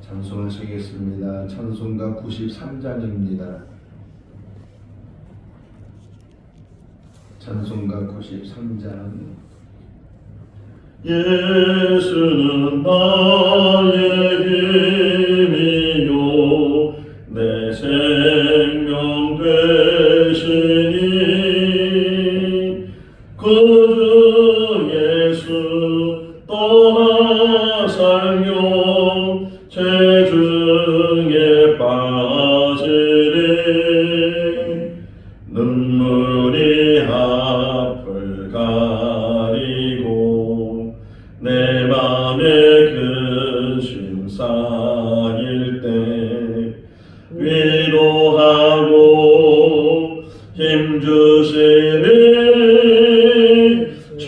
찬송하시겠습니다. 찬송가 93장입니다. 찬송가 93장. 예수는 나의 힘이요 내 생명 되시니 그 예수 떠나 살며 죄중에 빠지리 눈물이 앞을 가리고 내 맘에 근심 쌓일 때 위로하고 힘주시니 주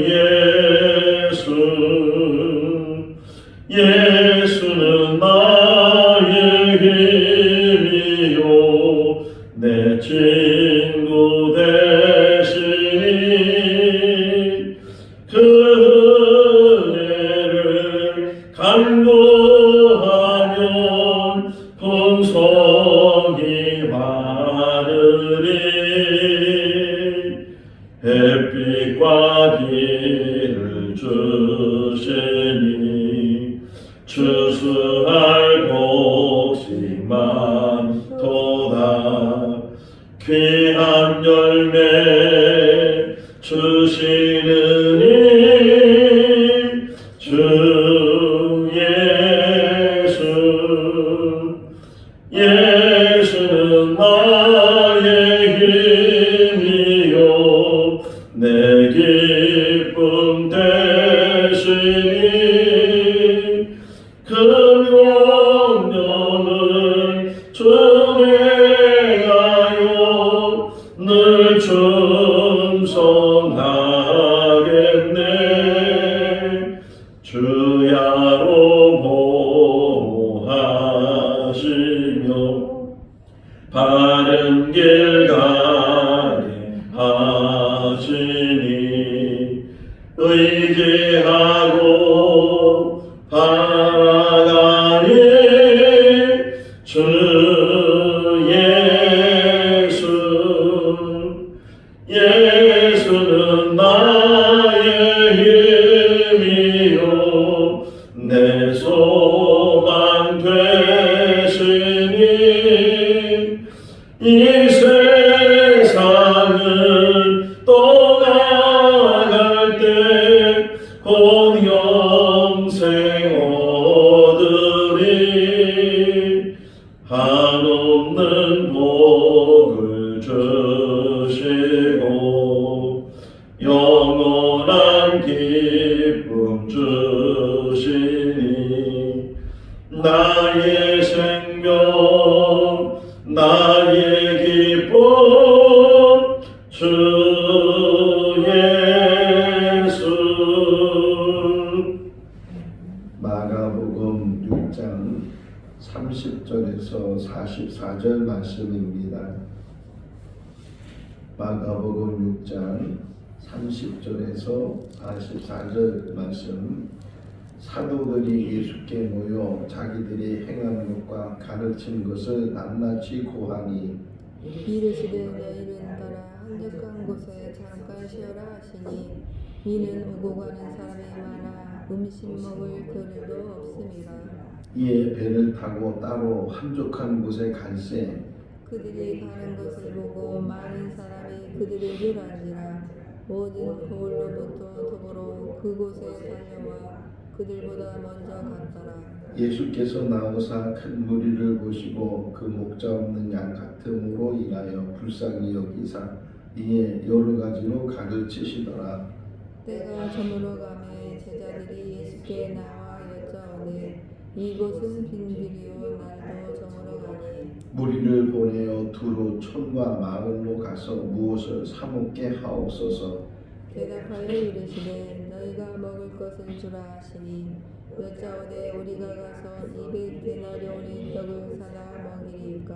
예수. 예수는 나의 힘이요 내 친구 되시니 그 은혜를 간구하면 풍성이 바르리 햇빛과 비를 주시니 추수할 곡식 많도다 귀한 열매 주시느니 주 예수. 예수는 나의 힘이요 내 기쁨 되시니 그 명령을 준행하여 늘 충성하겠네. 주야로 보호하시며 바른 길 가게 하시니 의지하고 바라가니 주 예수. 예수는 나의 힘이요 내 소망 되시니 이 세상을 떠나갈 때 곧 영생 얻으리 한없는 복을 주시고 영원한 기쁨 주시니 나의 생명 나의 기쁨 주 예수. 마가복음 6장 30절에서 44절 말씀입니다. 마가복음 6장 30절에서 44절 말씀. 사도들이 예수께 모여 자기들이 행한 것과 가르친 것을 낱낱이 고하니 이르시되 너희는 따라 한적한 곳에 잠깐 쉬어라 하시니 이는 오고 가는 사람이 많아 음식 먹을 겨를도 없음이라. 이에 배를 타고 따로 한적한 곳에 갈새 그들이 가는 것을 보고 많은 사람이 그들을 멸하니라. 모든 거울로부터 더불어 그곳에 달려와 그들보다 먼저 갔더라. 예수께서 나오사 큰 무리를 보시고 그 목자 없는 양 같음으로 인하여 불쌍히 여기사 이에 여러 가지로 가르치시더라. 때가 저물어가매 제자들이 예수께 나와 여짜오되 이곳은 빈들이요 날도 저물어가니 무리를 보내어 두루 촌과 마을로 가서 무엇을 사 먹게 하옵소서. 대답하여 이르시되 너희가 먹을 것을 주라 하시니 여짜오되 우리가 가서 200데나리온의 떡을 사다 먹이리까.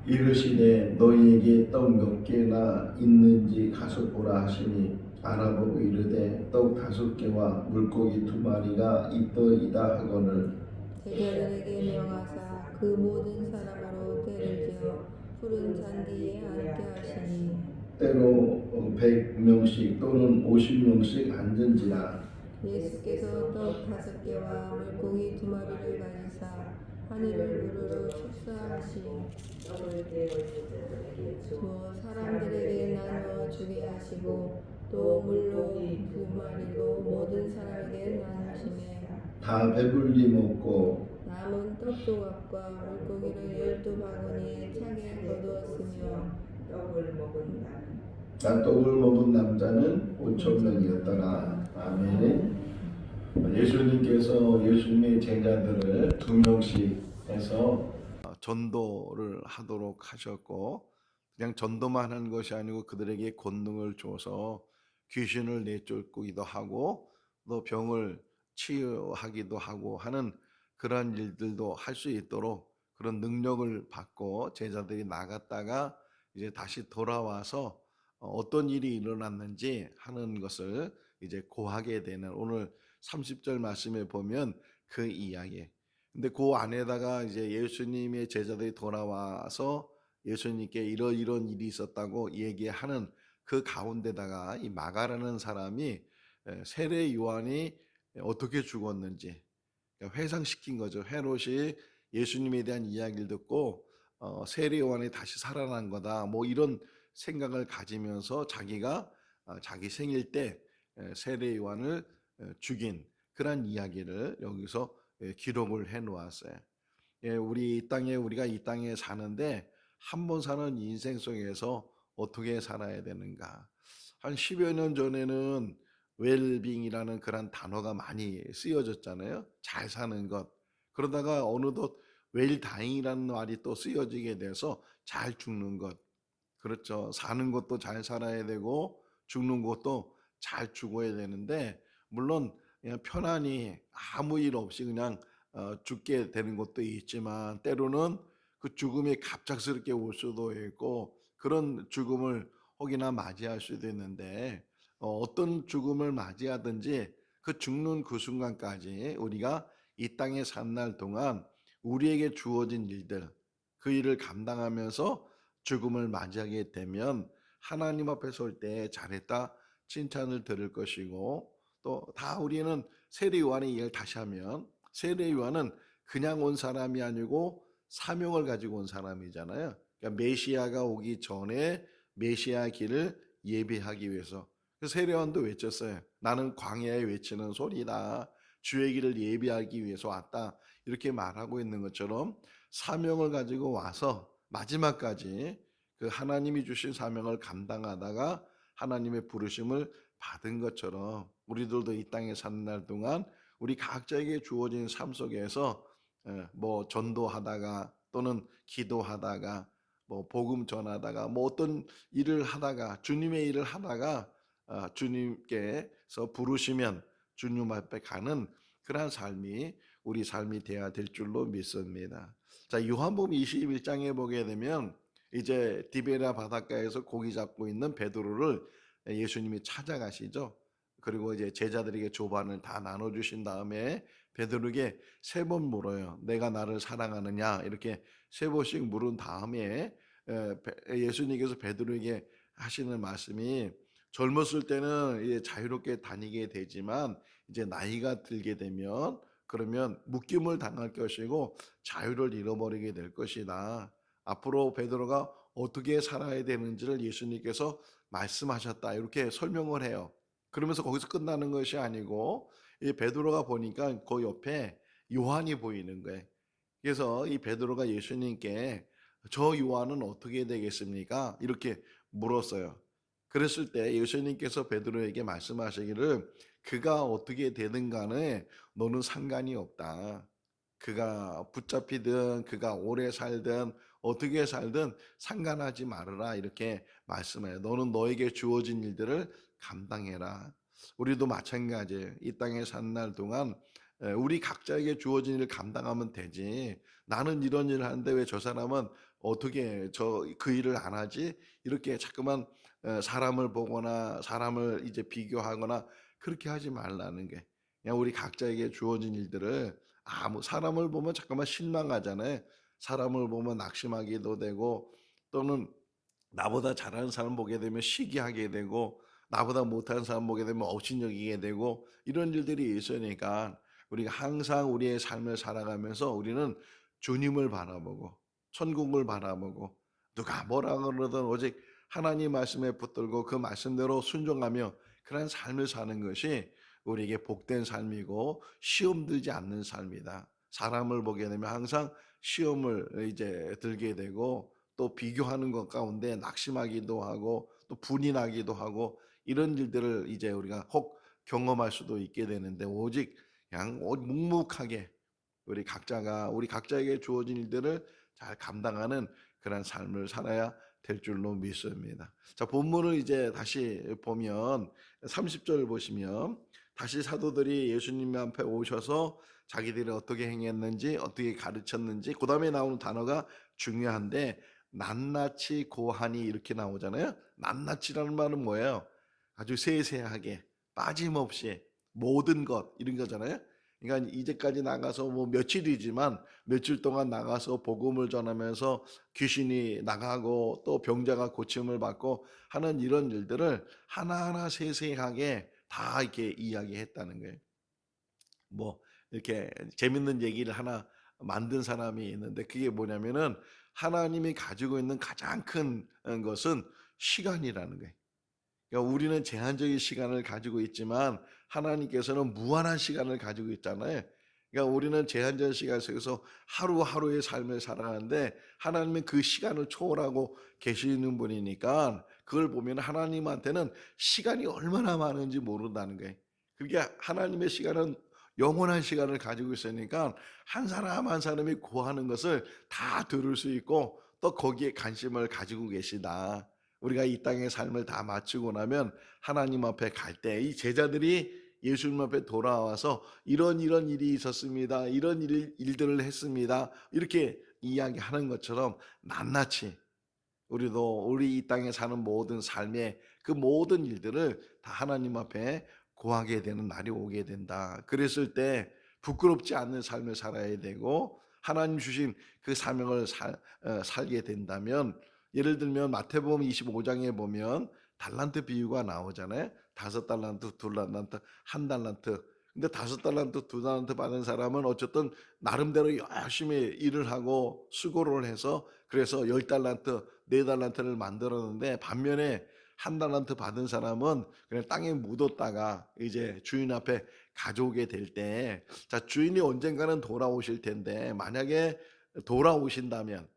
이르시되 너희에게 떡 몇 개나 있는지 가서 보라 하시니 알아보고 이르되 떡 5개와 물고기 2마리가 있더이다 하거늘 제자들에게 명하사 그 모든 사람으로 때를 지어 푸른 잔디에 앉게 하시니 때로 100명씩 또는 50명씩 앉은지라. 예수께서 떡 5개와 물고기 2마리를 가지사 하늘을 우러러 축사하시고 사람들에게 나누어 주게 하시고 또 물로 2마리로 모든 사람에게 나누시매 다 배불리 먹고 남은 떡 조각과 물고기를 12바구니에 차게 거두었으며 떡을 먹은 남자는 5,000명이었더라. 아멘. 예수님께서 예수님의 제자들을 2명씩 해서 전도를 하도록 하셨고, 그냥 전도만 한 것이 아니고 그들에게 권능을 줘서 귀신을 내쫓기도 하고 또 병을 치유하기도 하고 하는 그러한 일들도 할 수 있도록 그런 능력을 받고 제자들이 나갔다가 이제 다시 돌아와서 어떤 일이 일어났는지 하는 것을 이제 고하게 되는 오늘 30절 말씀에 보면 그 이야기. 근데 그 안에다가 이제 예수님의 제자들이 돌아와서 예수님께 이런 일이 있었다고 얘기하는 그 가운데다가 이 마가라는 사람이 세례 요한이 어떻게 죽었는지 회상시킨 거죠. 헤롯이 예수님에 대한 이야기를 듣고 세례 요한이 다시 살아난 거다. 뭐 이런 생각을 가지면서 자기가 자기 생일 때 세례 요한을 죽인 그런 이야기를 여기서 기록을 해 놓았어요. 우리 이 땅에 우리가 이 땅에 사는데 한 번 사는 인생 속에서 어떻게 살아야 되는가? 한 10여 년 전에는 웰빙이라는 그런 단어가 많이 쓰여졌잖아요. 잘 사는 것. 그러다가 어느덧 웰다잉이라는 말이 또 쓰여지게 돼서 잘 죽는 것. 그렇죠. 사는 것도 잘 살아야 되고 죽는 것도 잘 죽어야 되는데 물론 그냥 편안히 아무 일 없이 그냥 죽게 되는 것도 있지만 때로는 그 죽음이 갑작스럽게 올 수도 있고 그런 죽음을 혹이나 맞이할 수도 있는데 어떤 죽음을 맞이하든지 그 죽는 그 순간까지 우리가 이 땅에 산 날 동안 우리에게 주어진 일들 그 일을 감당하면서 죽음을 맞이하게 되면 하나님 앞에 설 때 잘했다 칭찬을 들을 것이고 또 다 우리는 세례 요한의 이야기를 다시 하면 세례 요한은 그냥 온 사람이 아니고 사명을 가지고 온 사람이잖아요. 그러니까 메시아가 오기 전에 메시아 길을 예비하기 위해서 세례 요한도 외쳤어요. 나는 광야에 외치는 소리다. 주의 길을 예비하기 위해서 왔다. 이렇게 말하고 있는 것처럼 사명을 가지고 와서 마지막까지 그 하나님이 주신 사명을 감당하다가 하나님의 부르심을 받은 것처럼 우리들도 이 땅에 사는 날 동안 우리 각자에게 주어진 삶 속에서 뭐 전도하다가 또는 기도하다가 뭐 복음 전하다가 뭐 어떤 일을 하다가 주님의 일을 하다가 주님께서 부르시면 주님 앞에 가는 그러한 삶이 우리 삶이 되어야 될 줄로 믿습니다. 자, 요한복음 21장에 보게 되면 이제 디베랴 바닷가에서 고기 잡고 있는 베드로를 예수님이 찾아가시죠. 그리고 이제 제자들에게 조반을 다 나눠주신 다음에 베드로에게 3번 물어요. 내가 나를 사랑하느냐 이렇게 3번씩 물은 다음에 예수님께서 베드로에게 하시는 말씀이 젊었을 때는 이제 자유롭게 다니게 되지만 이제 나이가 들게 되면 그러면 묶임을 당할 것이고 자유를 잃어버리게 될 것이다. 앞으로 베드로가 어떻게 살아야 되는지를 예수님께서 말씀하셨다. 이렇게 설명을 해요. 그러면서 거기서 끝나는 것이 아니고 이 베드로가 보니까 그 옆에 요한이 보이는 거예요. 그래서 이 베드로가 예수님께 저 요한은 어떻게 되겠습니까? 이렇게 물었어요. 그랬을 때 예수님께서 베드로에게 말씀하시기를 그가 어떻게 되든 간에 너는 상관이 없다. 그가 붙잡히든 그가 오래 살든 어떻게 살든 상관하지 말아라 이렇게 말씀해요. 너는 너에게 주어진 일들을 감당해라. 우리도 마찬가지예요. 이 땅에 산 날 동안 우리 각자에게 주어진 일을 감당하면 되지. 나는 이런 일을 하는데 왜 저 사람은 어떻게 그 일을 안 하지? 이렇게 자꾸만 사람을 보거나 사람을 이제 비교하거나 그렇게 하지 말라는 게 그냥 우리 각자에게 주어진 일들을 아무 사람을 보면 잠깐만 실망하잖아요. 사람을 보면 낙심하기도 되고 또는 나보다 잘하는 사람 보게 되면 시기하게 되고 나보다 못하는 사람 보게 되면 업신여기게 되고 이런 일들이 있으니까 우리가 항상 우리의 삶을 살아가면서 우리는 주님을 바라보고 천국을 바라보고 누가 뭐라 그러든 오직 하나님 말씀에 붙들고 그 말씀대로 순종하며 그런 삶을 사는 것이 우리에게 복된 삶이고 시험 들지 않는 삶이다. 사람을 보게 되면 항상 시험을 이제 들게 되고 또 비교하는 것 가운데 낙심하기도 하고 또 분이 나기도 하고 이런 일들을 이제 우리가 혹 경험할 수도 있게 되는데 오직 그냥 묵묵하게 우리 각자에게 주어진 일들을 잘 감당하는 그런 삶을 살아야 될 줄로 믿습니다. 자, 본문을 이제 다시 보면 30절 보시면 다시 사도들이 예수님 앞에 오셔서 자기들이 어떻게 행했는지 어떻게 가르쳤는지 그 다음에 나오는 단어가 중요한데 낱낱이 고하니 이렇게 나오잖아요. 낱낱이라는 말은 뭐예요? 아주 세세하게 빠짐없이 모든 것 이런 거잖아요. 그러니까 이제까지 나가서 뭐 며칠이지만 며칠 동안 나가서 복음을 전하면서 귀신이 나가고 또 병자가 고침을 받고 하는 이런 일들을 하나하나 세세하게 다 이렇게 이야기했다는 거예요. 뭐 이렇게 재밌는 얘기를 하나 만든 사람이 있는데 그게 뭐냐면은 하나님이 가지고 있는 가장 큰 것은 시간이라는 거예요. 그러니까 우리는 제한적인 시간을 가지고 있지만 하나님께서는 무한한 시간을 가지고 있잖아요. 그러니까 우리는 제한적인 시간 속에서 하루하루의 삶을 살아가는데 하나님은 그 시간을 초월하고 계시는 분이니까 그걸 보면 하나님한테는 시간이 얼마나 많은지 모른다는 거예요. 그러니까 하나님의 시간은 영원한 시간을 가지고 있으니까 한 사람 한 사람이 구하는 것을 다 들을 수 있고 또 거기에 관심을 가지고 계시다. 우리가 이 땅의 삶을 다 마치고 나면 하나님 앞에 갈 때 이 제자들이 예수님 앞에 돌아와서 이런 일이 있었습니다. 이런 일들을 했습니다. 이렇게 이야기하는 것처럼 낱낱이 우리도 우리 이 땅에 사는 모든 삶의 그 모든 일들을 다 하나님 앞에 고하게 되는 날이 오게 된다. 그랬을 때 부끄럽지 않는 삶을 살아야 되고 하나님 주신 그 사명을 살게 된다면 예를 들면 마태복음 25장에 보면 달란트 비유가 나오잖아요. 5달란트, 2달란트, 1달란트. 근데 5달란트, 2달란트 받은 사람은 어쨌든 나름대로 열심히 일을 하고 수고를 해서 그래서 10달란트, 4달란트를 만들었는데 반면에 1달란트 받은 사람은 그냥 땅에 묻었다가 이제 주인 앞에 가져오게 될 때, 자, 주인이 언젠가는 돌아오실 텐데, 만약에 돌아오신다면,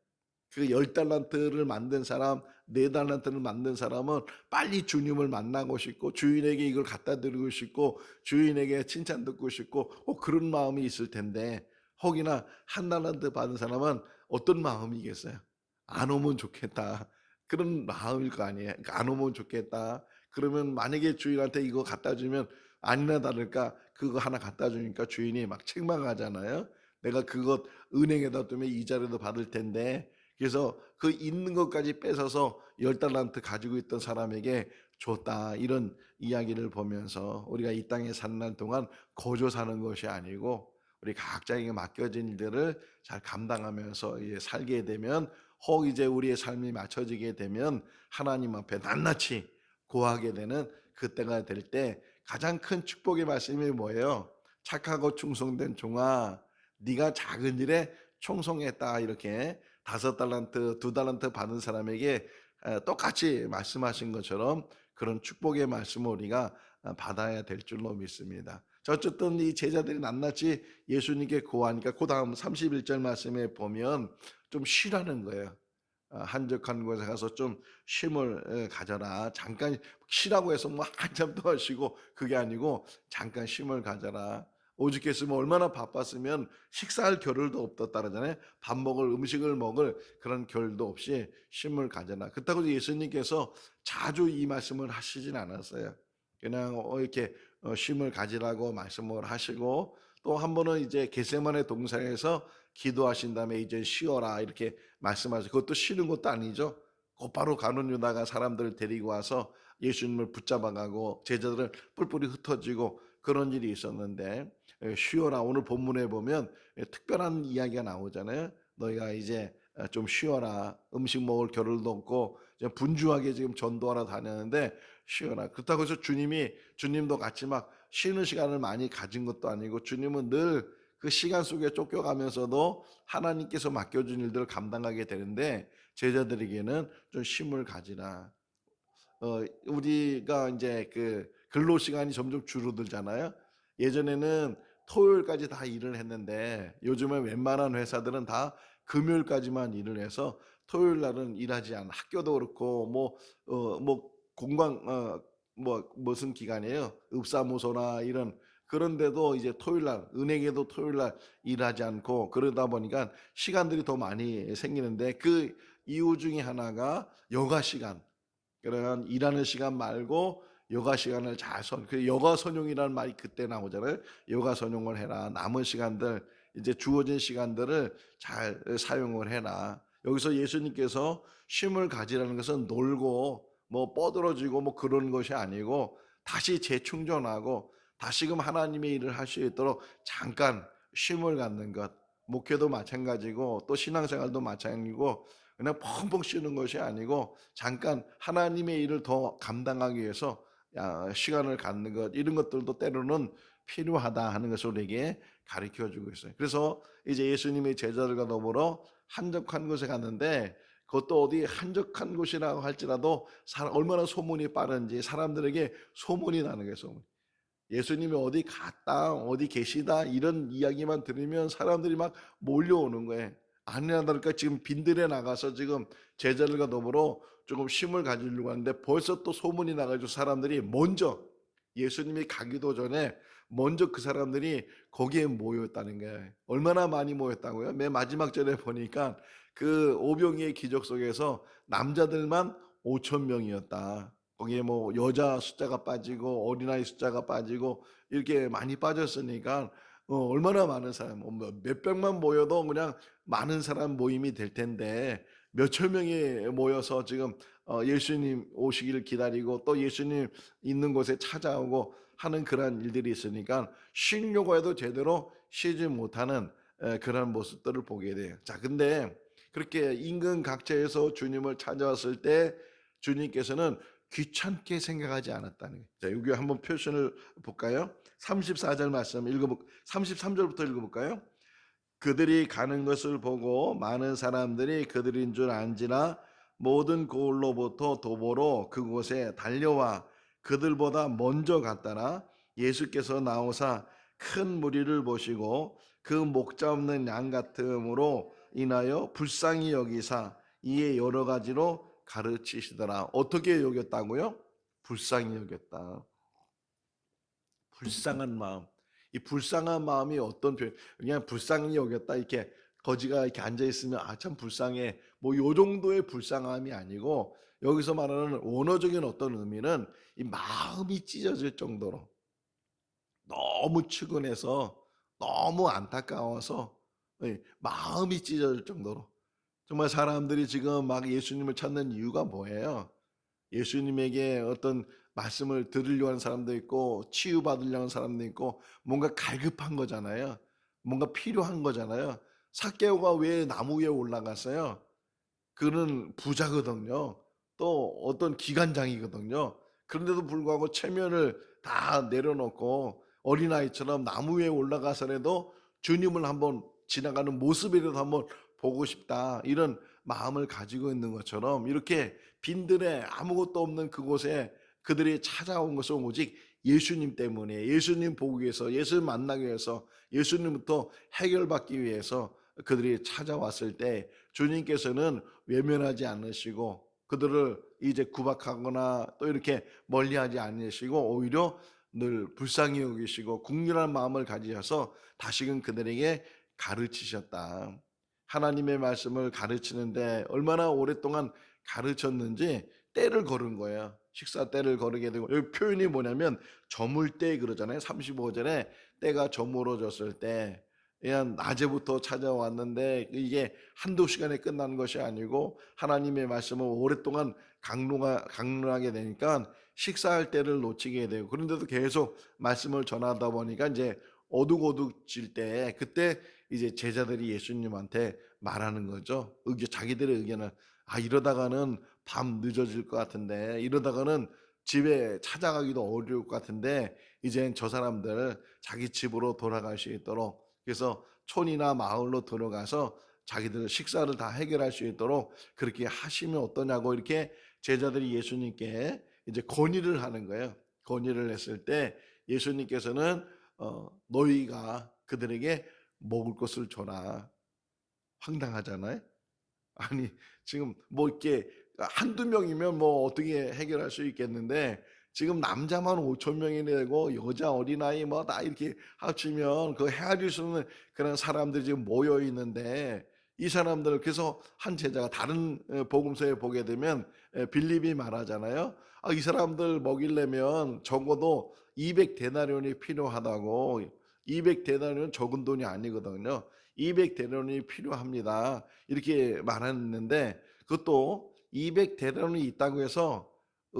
그 10달란트를 만든 사람, 4달란트를 만든 사람은 빨리 주님을 만나고 싶고, 주인에게 이걸 갖다 드리고 싶고, 주인에게 칭찬 듣고 싶고, 그런 마음이 있을 텐데, 혹이나 1달란트 받은 사람은 어떤 마음이겠어요? 안 오면 좋겠다. 그런 마음일 거 아니에요. 그러니까 안 오면 좋겠다. 그러면 만약에 주인한테 이거 갖다 주면 아니나 다를까 그거 하나 갖다 주니까 주인이 막 책망하잖아요. 내가 그것 은행에다 두면 이자라도 받을 텐데 그래서 그 있는 것까지 뺏어서 10달란트 가지고 있던 사람에게 줬다. 이런 이야기를 보면서 우리가 이 땅에 사는 날 동안 거저 사는 것이 아니고 우리 각자에게 맡겨진 일들을 잘 감당하면서 살게 되면 혹 이제 우리의 삶이 맞춰지게 되면 하나님 앞에 낱낱이 고하게 되는 그때가 될 때 가장 큰 축복의 말씀이 뭐예요? 착하고 충성된 종아, 네가 작은 일에 충성했다. 이렇게 5달란트, 2달란트 받은 사람에게 똑같이 말씀하신 것처럼 그런 축복의 말씀을 우리가 받아야 될 줄로 믿습니다. 자, 어쨌든 이 제자들이 낱낱이 예수님께 고하니까 그 다음 31절 말씀에 보면 좀 쉬라는 거예요. 한적한 곳에 가서 좀 쉼을 가져라. 잠깐 쉬라고 해서 뭐 한참 더 쉬고 그게 아니고 잠깐 쉼을 가져라. 오죽했으면 얼마나 바빴으면 식사할 겨를도 없었다 그러잖아요. 밥 먹을 음식을 먹을 그런 겨를도 없이 쉼을 가져라. 그렇다고 예수님께서 자주 이 말씀을 하시진 않았어요. 그냥 이렇게 쉼을 가지라고 말씀을 하시고 또 한 번은 이제 겟세마네 동산에서 기도하신 다음에 이제 쉬어라 이렇게 말씀하시고 그것도 쉬는 것도 아니죠. 곧바로 가룟 유다가 사람들을 데리고 와서 예수님을 붙잡아가고 제자들을 뿔뿔이 흩어지고 그런 일이 있었는데 쉬어라. 오늘 본문에 보면 특별한 이야기가 나오잖아요. 너희가 이제 좀 쉬어라. 음식 먹을 겨를도 없고 분주하게 지금 전도하러 다녔는데 쉬어라. 그렇다고 해서 주님도 같이 막 쉬는 시간을 많이 가진 것도 아니고 주님은 늘 그 시간 속에 쫓겨가면서도 하나님께서 맡겨준 일들을 감당하게 되는데 제자들에게는 좀 쉼을 가지라. 우리가 이제 그 근로 시간이 점점 줄어들잖아요. 예전에는 토요일까지 다 일을 했는데 요즘은 웬만한 회사들은 다 금요일까지만 일을 해서 토요일 날은 일하지 않아. 학교도 그렇고 뭐 공관 뭐 무슨 기관이에요? 읍사무소나 이런 그런데도 이제 토요일 날 은행에도 토요일 날 일하지 않고 그러다 보니까 시간들이 더 많이 생기는데 그 이유 중에 하나가 여가 시간. 그러면 일하는 시간 말고 여가 시간을 그 여가 선용이라는 말이 그때 나오잖아요. 여가 선용을 해라. 남은 시간들 이제 주어진 시간들을 잘 사용을 해라. 여기서 예수님께서 쉼을 가지라는 것은 놀고 뭐 뻗어지고 뭐 그런 것이 아니고 다시 재충전하고 다시금 하나님의 일을 할 수 있도록 잠깐 쉼을 갖는 것. 목회도 마찬가지고 또 신앙생활도 마찬가지고 그냥 펑펑 쉬는 것이 아니고 잠깐 하나님의 일을 더 감당하기 위해서 시간을 갖는 것 이런 것들도 때로는 필요하다 하는 것을 우리에게 가르쳐주고 있어요. 그래서 이제 예수님의 제자들과 더불어 한적한 곳에 갔는데 그것도 어디 한적한 곳이라고 할지라도 얼마나 소문이 빠른지 사람들에게 소문이 나는 거예요. 소문. 예수님이 어디 갔다 어디 계시다 이런 이야기만 들으면 사람들이 막 몰려오는 거예요. 아니나 다를까 지금 빈들에 나가서 지금 제자들과 더불어 조금 쉼을 가지려고 하는데 벌써 또 소문이 나가지고 사람들이 먼저 예수님이 가기도 전에 먼저 그 사람들이 거기에 모였다는 거예요. 얼마나 많이 모였다고요? 맨 마지막 절에 보니까 그 오병이의 기적 속에서 남자들만 5천 명이었다. 거기에 뭐 여자 숫자가 빠지고 어린아이 숫자가 빠지고 이렇게 많이 빠졌으니까 얼마나 많은 사람, 몇백만 모여도 그냥 많은 사람 모임이 될 텐데 몇천 명이 모여서 지금 예수님 오시기를 기다리고 또 예수님 있는 곳에 찾아오고 하는 그런 일들이 있으니까 쉬려고 해도 제대로 쉬지 못하는 그런 모습들을 보게 돼요. 자, 근데 그렇게 인근 각처에서 주님을 찾아왔을 때 주님께서는 귀찮게 생각하지 않았다는 거예요. 자, 여기 한번 표현을 볼까요? 34절 말씀 33절부터 읽어볼까요? 그들이 가는 것을 보고 많은 사람들이 그들인 줄 안지나 모든 고을로부터 도보로 그곳에 달려와 그들보다 먼저 갔다나 예수께서 나오사 큰 무리를 보시고 그 목자 없는 양 같음으로 인하여 불쌍히 여기사 이에 여러 가지로 가르치시더라. 어떻게 여겼다고요? 불쌍히 여겼다. 불쌍한 마음. 이 불쌍한 마음이 어떤 표현? 그냥 불쌍히 여겼다 이렇게 거지가 이렇게 앉아 있으면 참 불쌍해. 뭐 요 정도의 불쌍함이 아니고 여기서 말하는 원어적인 어떤 의미는 이 마음이 찢어질 정도로 너무 측은해서 너무 안타까워서 마음이 찢어질 정도로 정말 사람들이 지금 막 예수님을 찾는 이유가 뭐예요? 예수님에게 어떤 말씀을 들으려고 하는 사람도 있고 치유받으려고 하는 사람도 있고 뭔가 갈급한 거잖아요. 뭔가 필요한 거잖아요. 삭개오가 왜 나무 위에 올라갔어요? 그는 부자거든요. 또 어떤 기관장이거든요. 그런데도 불구하고 체면을 다 내려놓고 어린아이처럼 나무 위에 올라가서라도 주님을 한번 지나가는 모습이라도 한번 보고 싶다. 이런 마음을 가지고 있는 것처럼 이렇게 빈들에 아무것도 없는 그곳에 그들이 찾아온 것은 오직 예수님 때문에 예수님 보기 위해서 예수님 만나기 위해서 예수님부터 해결받기 위해서 그들이 찾아왔을 때 주님께서는 외면하지 않으시고 그들을 이제 구박하거나 또 이렇게 멀리하지 않으시고 오히려 늘 불쌍히 여기시고 긍휼한 마음을 가지셔서 다시금 그들에게 가르치셨다. 하나님의 말씀을 가르치는데 얼마나 오랫동안 가르쳤는지 때를 걸은 거예요. 식사 때를 거르게 되고 여기 표현이 뭐냐면 저물 때 그러잖아요. 35절에 때가 저물어졌을 때 그냥 낮에부터 찾아왔는데 이게 한두 시간에 끝난 것이 아니고 하나님의 말씀을 오랫동안 강론하게 되니까 식사할 때를 놓치게 되고 그런데도 계속 말씀을 전하다 보니까 이제 어둑어둑질 때 그때 이제 제자들이 예수님한테 말하는 거죠. 자기들의 의견을 이러다가는 밤 늦어질 것 같은데 이러다가는 집에 찾아가기도 어려울 것 같은데 이젠 저 사람들 자기 집으로 돌아갈 수 있도록 그래서 촌이나 마을로 들어가서 자기들 식사를 다 해결할 수 있도록 그렇게 하시면 어떠냐고 이렇게 제자들이 예수님께 이제 건의를 하는 거예요. 건의를 했을 때 예수님께서는 너희가 그들에게 먹을 것을 줘라. 황당하잖아요. 아니 지금 뭐 이렇게 한두 명이면 뭐 어떻게 해결할 수 있겠는데 지금 남자만 5천 명이 되고 여자 어린아이 뭐 다 이렇게 합치면 그 헤아릴 수 없는 그런 사람들이 지금 모여 있는데 이 사람들 그래서 한 제자가 다른 복음서에 보게 되면 빌립이 말하잖아요. 이 사람들 먹이려면 적어도 200데나리온이 필요하다고. 200데나리온 적은 돈이 아니거든요. 200데나리온이 필요합니다. 이렇게 말했는데 그것도 200데나리온이 있다고 해서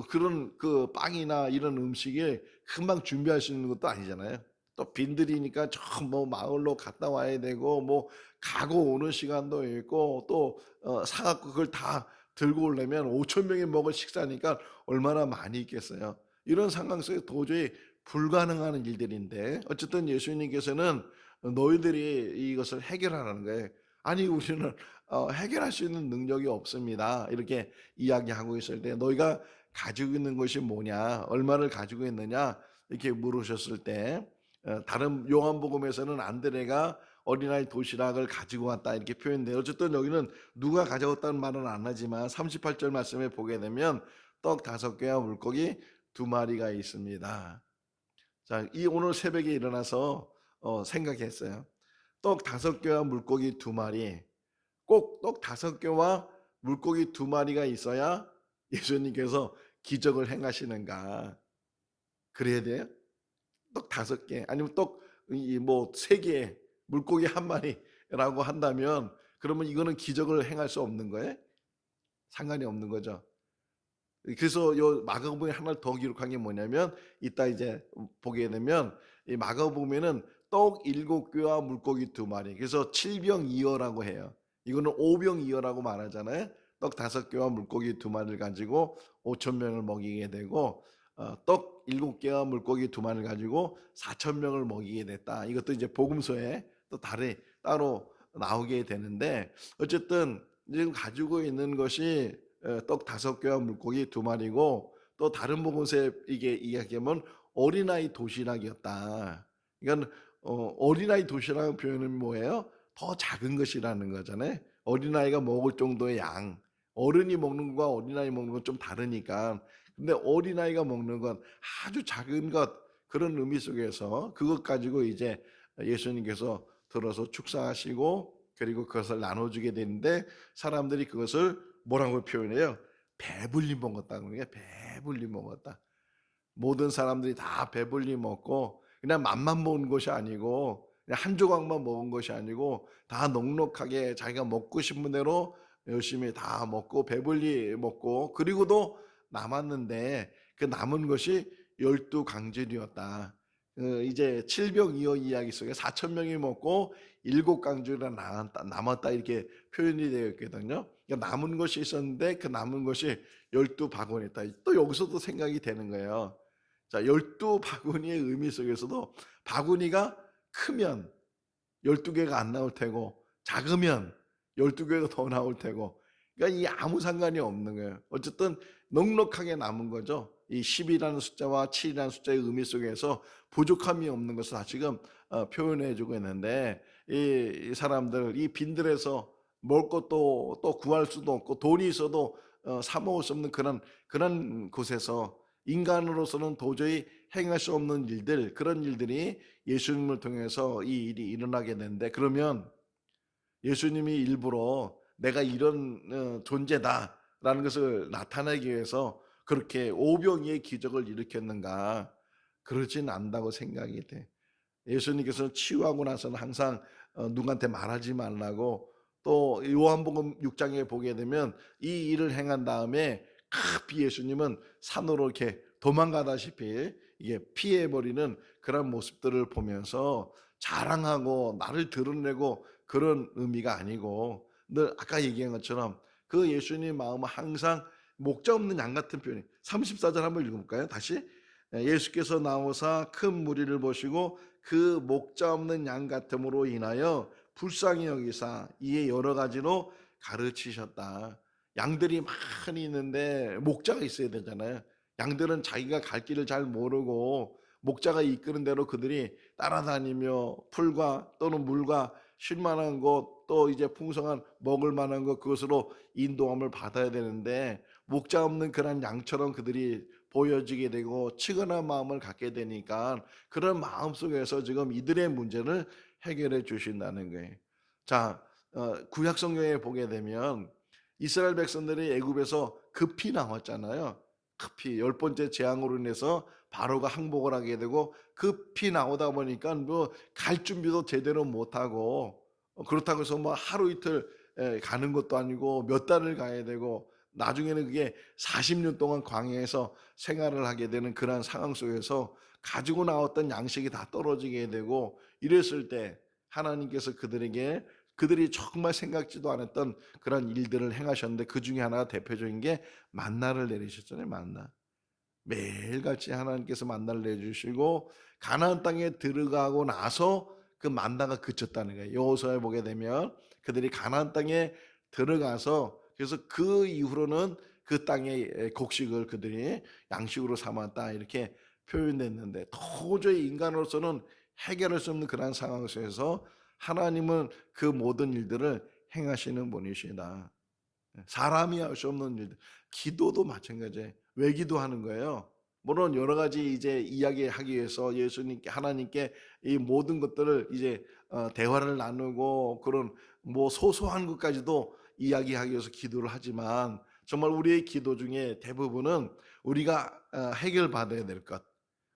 그런 그 빵이나 이런 음식을 금방 준비할 수 있는 것도 아니잖아요. 또 빈들이니까 저 뭐 마을로 갔다 와야 되고 뭐 가고 오는 시간도 있고 또 사갖고 그걸 다 들고 오려면 5천 명이 먹을 식사니까 얼마나 많이 있겠어요. 이런 상황 속에 도저히 불가능한 일들인데 어쨌든 예수님께서는 너희들이 이것을 해결하라는 거예요. 아니 우리는 해결할 수 있는 능력이 없습니다. 이렇게 이야기하고 있을 때 너희가 가지고 있는 것이 뭐냐, 얼마를 가지고 있느냐 이렇게 물으셨을 때 다른 요한복음에서는 안드레가 어린아이 도시락을 가지고 왔다 이렇게 표현돼요. 어쨌든 여기는 누가 가져왔다는 말은 안 하지만 38절 말씀에 보게 되면 떡 5개와 물고기 2마리가 있습니다. 자, 이 오늘 새벽에 일어나서 생각했어요. 떡 5개와 물고기 2마리. 꼭 떡 5개와 물고기 2마리가 있어야 예수님께서 기적을 행하시는가? 그래야 돼요? 떡 5개 아니면 떡 뭐 3개 물고기 1마리라고 한다면 그러면 이거는 기적을 행할 수 없는 거예요? 상관이 없는 거죠. 그래서 요 마가복음에 하나 더 기록한 게 뭐냐면 이따 이제 보게 되면 이 마가복음에는 떡 7개와 물고기 2마리 그래서 7병2어라고 해요. 이거는 5병2어라고 말하잖아요. 떡 5개와 물고기 2마리를 가지고 5천 명을 먹이게 되고 떡 7개와 물고기 2마리를 가지고 4천 명을 먹이게 됐다. 이것도 이제 복음서에 또 따로 나오게 되는데 어쨌든 지금 가지고 있는 것이 떡 5개와 물고기 2마리고 또 다른 복음서에 이게 이야기하면 어린아이 도시락이었다. 그러니까 어린아이 도시락의 표현은 뭐예요? 더 작은 것이라는 거잖아요. 어린아이가 먹을 정도의 양. 어른이 먹는 것과 어린아이 먹는 건 좀 다르니까. 근데 어린아이가 먹는 건 아주 작은 것 그런 의미 속에서 그것 가지고 이제 예수님께서 들어서 축사하시고 그리고 그것을 나눠주게 되는데 사람들이 그것을 뭐라고 표현해요? 배불리 먹었다는 거예요. 배불리 먹었다. 모든 사람들이 다 배불리 먹고 그냥 맛만 먹은 것이 아니고 그냥 한 조각만 먹은 것이 아니고 다 넉넉하게 자기가 먹고 싶은 대로 열심히 다 먹고 배불리 먹고 그리고도 남았는데 그 남은 것이 12강줄이었다. 이제 7병2어 이야기 속에 4천 명이 먹고 7강줄이 남았다 이렇게 표현이 되어 있거든요. 그러니까 남은 것이 있었는데 그 남은 것이 12바구니였다. 또 여기서도 생각이 되는 거예요. 자, 12바구니의 의미 속에서도 바구니가 크면 12개가 안 나올 테고 작으면 12개가 더 나올 테고 그러니까 이 아무 상관이 없는 거예요. 어쨌든 넉넉하게 남은 거죠. 이 10이라는 숫자와 7이라는 숫자의 의미 속에서 부족함이 없는 것을 다시금 표현해 주고 있는데 이 사람들 이 빈들에서 먹을 것도 또 구할 수도 없고 돈이 있어도 사 먹을 수 없는 그런 곳에서 인간으로서는 도저히 행할 수 없는 일들 그런 일들이 예수님을 통해서 이 일이 일어나게 되는데 그러면 예수님이 일부러 내가 이런 존재다라는 것을 나타내기 위해서 그렇게 오병이의 기적을 일으켰는가? 그러진 않다고 생각이 돼. 예수님께서는 치유하고 나서는 항상 누구한테 말하지 말라고 또 요한복음 6장에 보게 되면 이 일을 행한 다음에 급히 예수님은 산으로 이렇게 도망가다시피 이게 피해버리는 그런 모습들을 보면서 자랑하고 나를 드러내고 그런 의미가 아니고, 늘 아까 얘기한 것처럼 그 예수님 마음은 항상 목자 없는 양 같은 표현이. 34절 한번 읽어볼까요? 다시. 예수께서 나오사 큰 무리를 보시고 그 목자 없는 양 같음으로 인하여 불쌍히 여기사 이에 여러 가지로 가르치셨다. 양들이 많이 있는데 목자가 있어야 되잖아요. 양들은 자기가 갈 길을 잘 모르고 목자가 이끄는 대로 그들이 따라다니며 풀과 또는 물과 쉴 만한 곳, 또 이제 풍성한 먹을 만한 것, 그것으로 인도함을 받아야 되는데 목자 없는 그런 양처럼 그들이 보여지게 되고 치근한 마음을 갖게 되니까 그런 마음 속에서 지금 이들의 문제를 해결해 주신다는 거예요. 자, 구약 성경에 보게 되면 이스라엘 백성들이 애굽에서 급히 나왔잖아요. 급히 10번째 재앙으로 인해서 바로가 항복을 하게 되고 급히 나오다 보니까 뭐 갈 준비도 제대로 못 하고, 그렇다고 해서 뭐 하루 이틀 가는 것도 아니고 몇 달을 가야 되고, 나중에는 그게 40년 동안 광야에서 생활을 하게 되는 그런 상황 속에서 가지고 나왔던 양식이 다 떨어지게 되고, 이랬을 때 하나님께서 그들이 정말 생각지도 않았던 그런 일들을 행하셨는데, 그 중에 하나가 대표적인 게 만나를 내리셨잖아요. 만나. 매일같이 하나님께서 만나를 내주시고 가나안 땅에 들어가고 나서 그 만나가 그쳤다는 거예요. 여호수아에 보게 되면 그들이 가나안 땅에 들어가서, 그래서 그 이후로는 그 땅의 곡식을 그들이 양식으로 삼았다, 이렇게 표현됐는데, 도저히 인간으로서는 해결할 수 없는 그런 상황 속에서 하나님은 그 모든 일들을 행하시는 분이시다. 사람이 할 수 없는 일들. 기도도 마찬가지예요. 왜 기도하는 거예요? 물론 여러 가지 이제 이야기하기 위해서 예수님께, 하나님께 이 모든 것들을 이제 대화를 나누고 그런 뭐 소소한 것까지도 이야기하기 위해서 기도를 하지만, 정말 우리의 기도 중에 대부분은 우리가 해결받아야 될 것,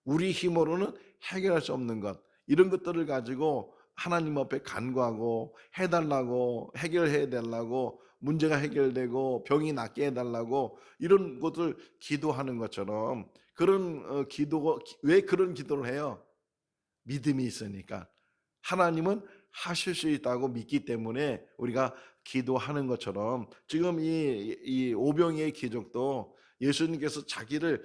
우리 힘으로는 해결할 수 없는 것, 이런 것들을 가지고 하나님 앞에 간구하고 해달라고, 해결해 달라고, 문제가 해결되고 병이 낫게 해달라고, 이런 것을 기도하는 것처럼, 그런 기도가, 왜 그런 기도를 해요? 믿음이 있으니까. 하나님은 하실 수 있다고 믿기 때문에 우리가 기도하는 것처럼, 지금 이 오병이의 기적도 예수님께서 자기를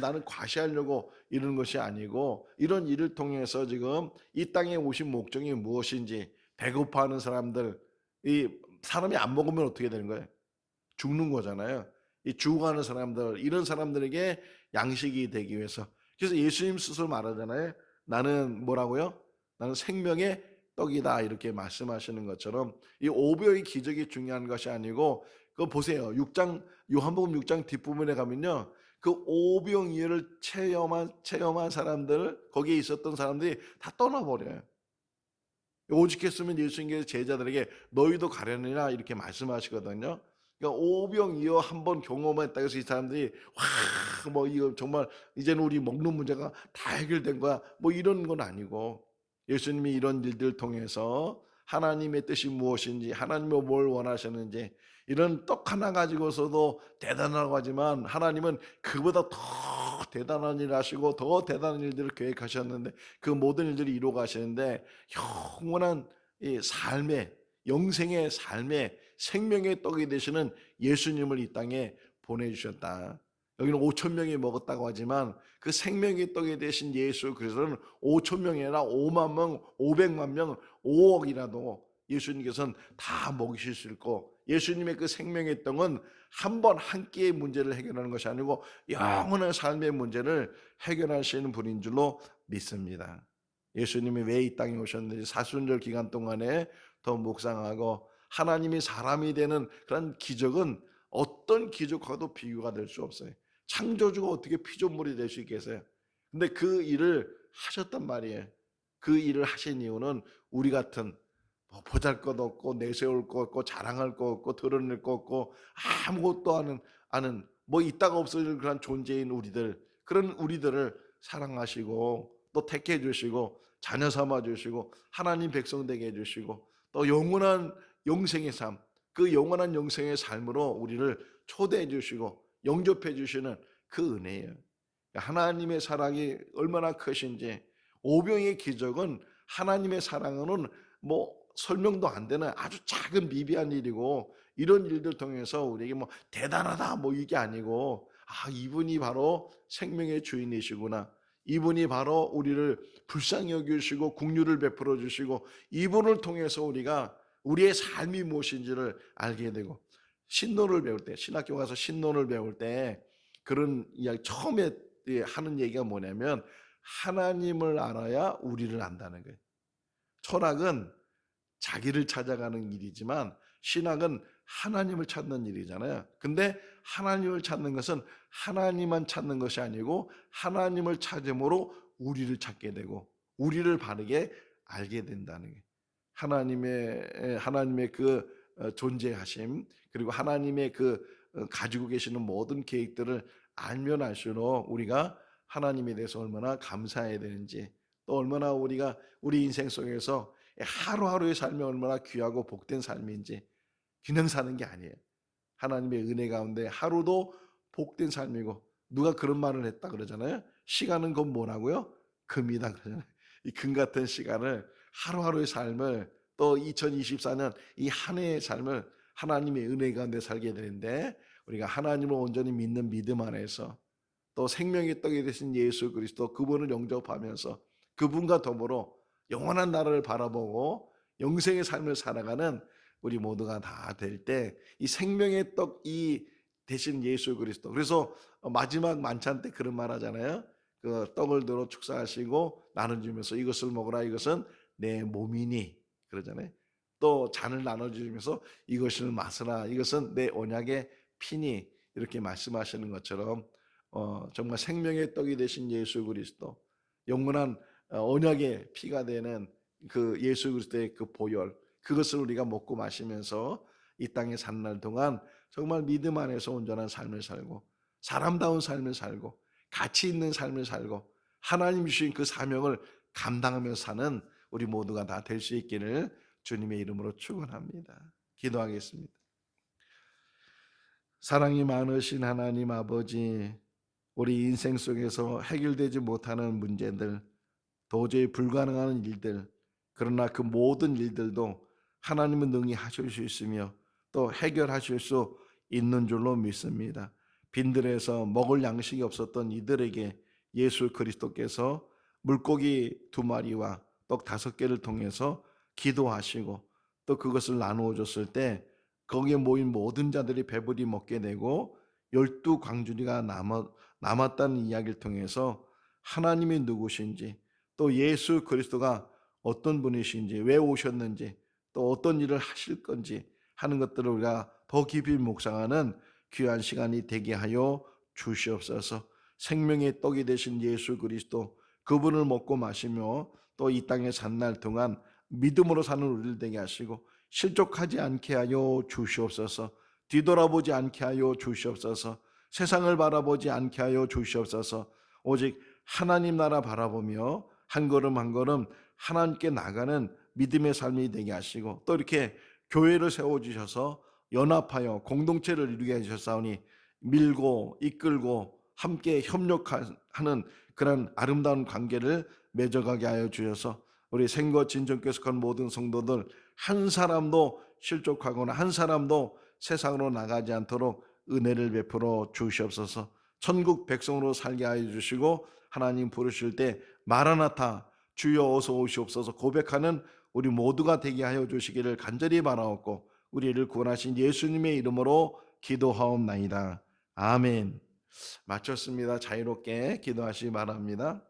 나는 과시하려고 이러는 것이 아니고, 이런 일을 통해서 지금 이 땅에 오신 목적이 무엇인지, 배고파하는 사람들, 이 사람이 안 먹으면 어떻게 되는 거예요? 죽는 거잖아요. 이 죽어가는 사람들, 이런 사람들에게 양식이 되기 위해서. 그래서 예수님 스스로 말하잖아요. 나는 뭐라고요? 나는 생명의 떡이다, 이렇게 말씀하시는 것처럼 이 오병의 기적이 중요한 것이 아니고, 그거 보세요. 요한복음 6장 뒷부분에 가면요, 그 오병이어를 체험한 사람들을, 거기에 있었던 사람들이 다 떠나버려요. 오직했으면 예수님께서 제자들에게 너희도 가려니라, 이렇게 말씀하시거든요. 그러니까 오병이어 한번 경험했다고 해서 이 사람들이 뭐 이거 정말 이제는 우리 먹는 문제가 다 해결된 거야, 뭐 이런 건 아니고, 예수님이 이런 일들을 통해서 하나님의 뜻이 무엇인지, 하나님이 뭘 원하셨는지, 이런 떡 하나 가지고서도 대단하다고 하지만 하나님은 그보다 더 대단한 일을 하시고 더 대단한 일들을 계획하셨는데, 그 모든 일들이 이루어 가시는데, 영원한 이 삶의, 영생의 삶의 생명의 떡이 되시는 예수님을 이 땅에 보내주셨다. 여기는 5천 명이 먹었다고 하지만 그 생명의 떡이 되신 예수 그리스도는 5천 명이 아니라 5만 명, 500만 명, 5억이라도 예수님께서는 다 먹이실 수 있고, 예수님의 그 생명의 떡은 한 번 한 끼의 문제를 해결하는 것이 아니고 영원한 삶의 문제를 해결하시는 분인 줄로 믿습니다. 예수님이 왜 이 땅에 오셨는지 사순절 기간 동안에 더 묵상하고, 하나님이 사람이 되는 그런 기적은 어떤 기적과도 비교가 될 수 없어요. 창조주가 어떻게 피조물이 될 수 있겠어요? 근데 그 일을 하셨단 말이에요. 그 일을 하신 이유는 우리 같은 뭐 보잘것없고 내세울 거 없고 자랑할 거 없고 드러낼 거 없고 아무것도 아는 뭐 있다가 없어질 그런 존재인 그런 우리들을 사랑하시고 또 택해 주시고 자녀 삼아 주시고 하나님 백성 되게 해 주시고, 또 영원한 영생의 삶, 그 영원한 영생의 삶으로 우리를 초대해 주시고 영접해 주시는 그 은혜예요. 하나님의 사랑이 얼마나 크신지, 오병의 기적은 하나님의 사랑은 뭐 설명도 안 되는 아주 작은 미비한 일이고, 이런 일들 통해서 우리에게 뭐 대단하다 뭐 이게 아니고, 아, 이분이 바로 생명의 주인이시구나, 이분이 바로 우리를 불쌍히 여기시고 긍휼을 베풀어 주시고, 이분을 통해서 우리가 우리의 삶이 무엇인지를 알게 되고, 신론을 배울 때, 신학교 가서 신론을 배울 때 그런 이야기 처음에 하는 얘기가 뭐냐면, 하나님을 알아야 우리를 안다는 거예요. 철학은 자기를 찾아가는 일이지만 신학은 하나님을 찾는 일이잖아요. 근데 하나님을 찾는 것은 하나님만 찾는 것이 아니고, 하나님을 찾음으로 우리를 찾게 되고 우리를 바르게 알게 된다는 거예요. 하나님의 그 존재하심, 그리고 하나님의 그 가지고 계시는 모든 계획들을 알면 알수록 우리가 하나님에 대해서 얼마나 감사해야 되는지, 또 얼마나 우리가 우리 인생 속에서 하루하루의 삶이 얼마나 귀하고 복된 삶인지, 그냥 사는 게 아니에요. 하나님의 은혜 가운데 하루도 복된 삶이고, 누가 그런 말을 했다 그러잖아요. 시간은 곧 뭐라고요? 금이다 그러잖아요. 이 금 같은 시간을, 하루하루의 삶을, 또 2024년 이 한 해의 삶을 하나님의 은혜 가운데 살게 되는데, 우리가 하나님을 온전히 믿는 믿음 안에서, 또 생명의 떡이 되신 예수 그리스도, 그분을 영접하면서 그분과 더불어 영원한 나라를 바라보고 영생의 삶을 살아가는 우리 모두가 다 될 때, 이 생명의 떡이 되신 예수 그리스도, 그래서 마지막 만찬 때 그런 말 하잖아요. 그 떡을 들어 축사하시고 나눠주면서 이것을 먹으라, 이것은 내 몸이니 그러잖아요. 또 잔을 나눠주면서 이것을 마시라, 이것은 내 언약의 피니, 이렇게 말씀하시는 것처럼 정말 생명의 떡이 되신 예수 그리스도, 영원한 언약의 피가 되는 그 예수 그리스도의 그 보혈, 그것을 우리가 먹고 마시면서 이 땅에 사는 날 동안 정말 믿음 안에서 온전한 삶을 살고, 사람다운 삶을 살고, 가치 있는 삶을 살고, 하나님 주신 그 사명을 감당하며 사는 우리 모두가 다 될 수 있기를 주님의 이름으로 축원합니다. 기도하겠습니다. 사랑이 많으신 하나님 아버지, 우리 인생 속에서 해결되지 못하는 문제들, 도저히 불가능한 일들, 그러나 그 모든 일들도 하나님은 능히 하실 수 있으며 또 해결하실 수 있는 줄로 믿습니다. 빈들에서 먹을 양식이 없었던 이들에게 예수 그리스도께서 물고기 2마리와 떡 5개를 통해서 기도하시고, 또 그것을 나누어 줬을 때 거기에 모인 모든 자들이 배부리 먹게 되고 12광주리가 남았다는 이야기를 통해서 하나님이 누구신지, 또 예수 그리스도가 어떤 분이신지, 왜 오셨는지, 또 어떤 일을 하실 건지 하는 것들을 우리가 더 깊이 묵상하는 귀한 시간이 되게 하여 주시옵소서. 생명의 떡이 되신 예수 그리스도, 그분을 먹고 마시며 또 이 땅에 산 날 동안 믿음으로 사는 우리를 되게 하시고, 실족하지 않게 하여 주시옵소서. 뒤돌아보지 않게 하여 주시옵소서. 세상을 바라보지 않게 하여 주시옵소서. 오직 하나님 나라 바라보며 한 걸음 한 걸음 하나님께 나가는 믿음의 삶이 되게 하시고, 또 이렇게 교회를 세워주셔서 연합하여 공동체를 이루게 해주셨사오니, 밀고 이끌고 함께 협력하는 그런 아름다운 관계를 맺어가게 하여 주셔서, 우리 생거 진정교숙한 모든 성도들 한 사람도 실족하거나 한 사람도 세상으로 나가지 않도록 은혜를 베풀어 주시옵소서. 천국 백성으로 살게 하여 주시고, 하나님 부르실 때 마라나타, 주여 어서 오시옵소서 고백하는 우리 모두가 되게 하여 주시기를 간절히 바라옵고, 우리를 구원하신 예수님의 이름으로 기도하옵나이다. 아멘. 마쳤습니다. 자유롭게 기도하시기 바랍니다.